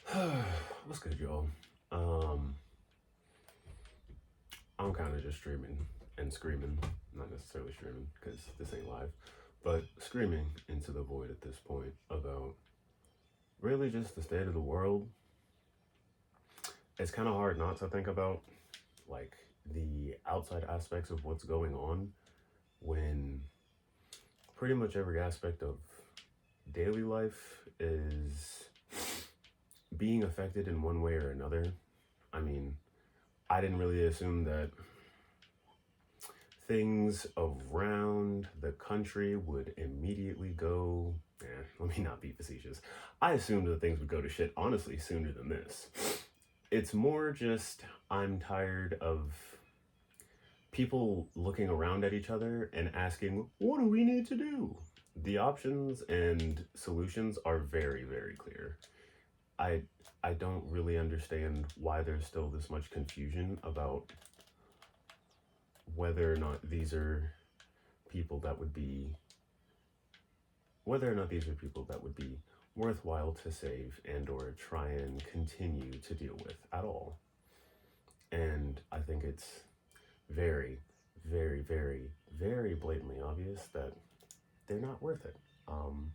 What's good, y'all? Um, I'm kind of just streaming and screaming, not necessarily streaming because this ain't live, but screaming into the void at this point about really just the state of the world. It's kind of hard not to think about like the outside aspects of what's going on when pretty much every aspect of daily life is being affected in one way or another. I mean, I didn't really assume that things around the country would immediately go. Let me not be facetious. I assumed that things would go to shit honestly sooner than this. It's more just I'm tired of people looking around at each other and asking, what do we need to do? The options and solutions are very, very clear. I I don't really understand why there's still this much confusion about whether or not these are people that would be whether or not these are people that would be worthwhile to save and or try and continue to deal with at all. And I think it's very, very, very, very blatantly obvious that they're not worth it. Um,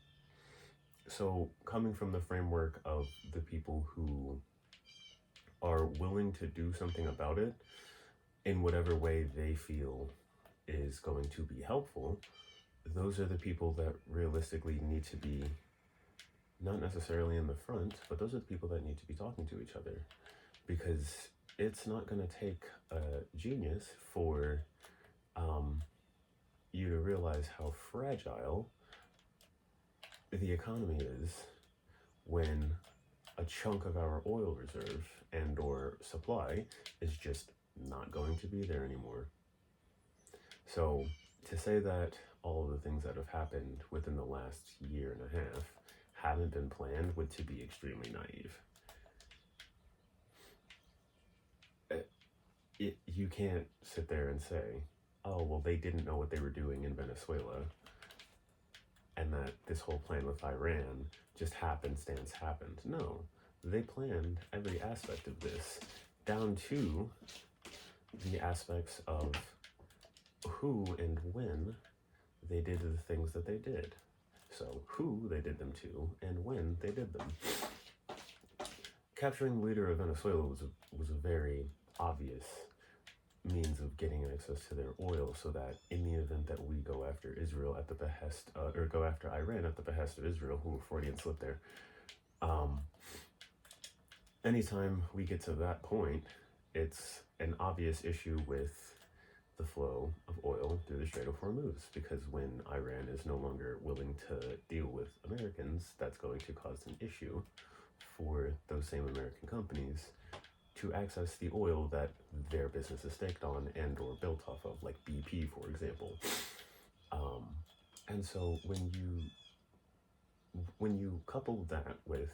so coming from the framework of the people who are willing to do something about it in whatever way they feel is going to be helpful, those are the people that realistically need to be not necessarily in the front, but those are the people that need to be talking to each other, because it's not going to take a genius for um, you to realize how fragile the economy is when a chunk of our oil reserve and or supply is just not going to be there anymore. So to say that all of the things that have happened within the last year and a half haven't been planned would to be extremely naive. You can't sit there and say, oh, well, they didn't know what they were doing in Venezuela, and that this whole plan with Iran just happenstance happened. No, they planned every aspect of this, down to the aspects of who and when they did the things that they did. So, who they did them to and when they did them. Capturing the leader of Venezuela was a very obvious means of getting access to their oil, so that in the event that we go after Israel at the behest, or go after Iran at the behest of Israel, who Freudian slip there, um, anytime we get to that point, it's an obvious issue with the flow of oil through the Strait of Hormuz, because when Iran is no longer willing to deal with Americans, that's going to cause an issue for those same American companies to access the oil that their business is staked on and or built off of, like BP, for example. Um, and so when you couple that with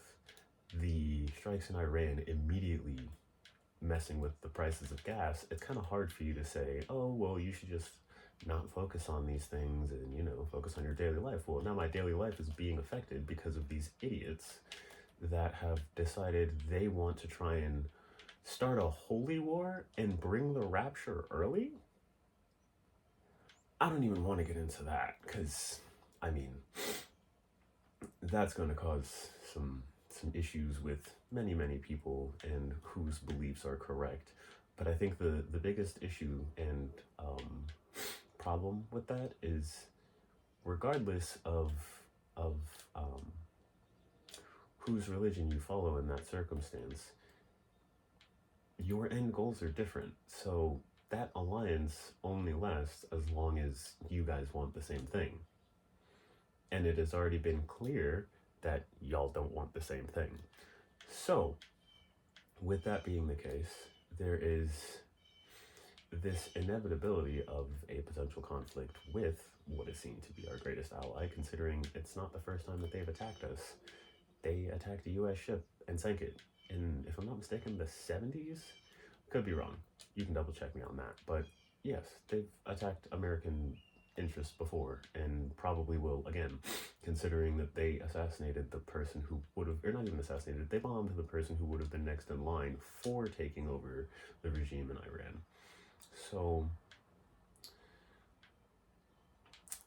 the strikes in Iran immediately messing with the prices of gas, it's kind of hard for you to say, oh, well, you should just not focus on these things and, focus on your daily life. Well, now my daily life is being affected because of these idiots that have decided they want to try and start a holy war and bring the rapture early. I don't even want to get into that because, I mean, that's going to cause some issues with many people and whose beliefs are correct. But I think the biggest issue and problem with that is, regardless of um, whose religion you follow in that circumstance, your end goals are different. So that alliance only lasts as long as you guys want the same thing. And it has already been clear that y'all don't want the same thing. So, with that being the case, there is this inevitability of a potential conflict with what is seen to be our greatest ally, considering it's not the first time that they've attacked us. They attacked a US ship and sank it in, if I'm not mistaken, the 70s? Could be wrong. You can double check me on that. But yes, they've attacked American interests before, and probably will again, considering that they assassinated the person who would have, or not even assassinated, they bombed the person who would have been next in line for taking over the regime in Iran. So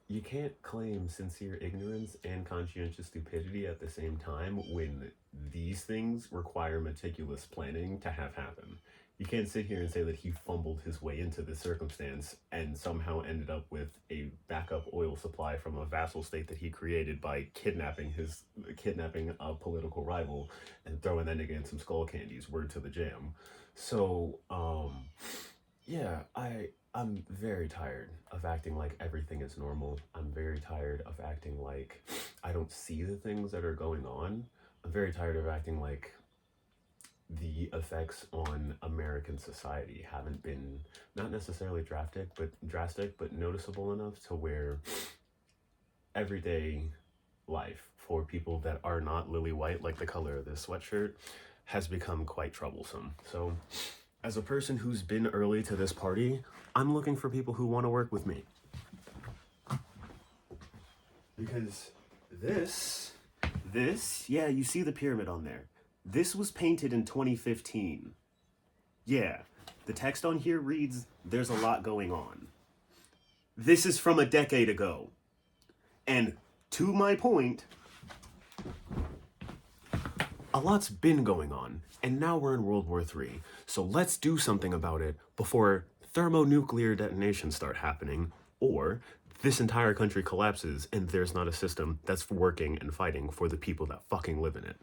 you can't claim sincere ignorance and conscientious stupidity at the same time when these things require meticulous planning to have happen. You can't sit here and say that he fumbled his way into this circumstance and somehow ended up with a backup oil supply from a vassal state that he created by kidnapping a political rival and throwing that nigga in some skull candies. Word to the jam. So, yeah, I'm very tired of acting like everything is normal. I'm very tired of acting like I don't see the things that are going on. I'm very tired of acting like the effects on American society haven't been not necessarily drastic, but noticeable enough to where everyday life for people that are not lily white, like the color of this sweatshirt, has become quite troublesome. So, as a person who's been early to this party, I'm looking for people who want to work with me. Because this, yeah, you see the pyramid on there. This was painted in 2015. Yeah, the text on here reads, "There's a lot going on." This is from a decade ago. And to my point, a lot's been going on, and now we're in World War III. So let's do something about it before thermonuclear detonations start happening, or this entire country collapses and there's not a system that's working and fighting for the people that fucking live in it.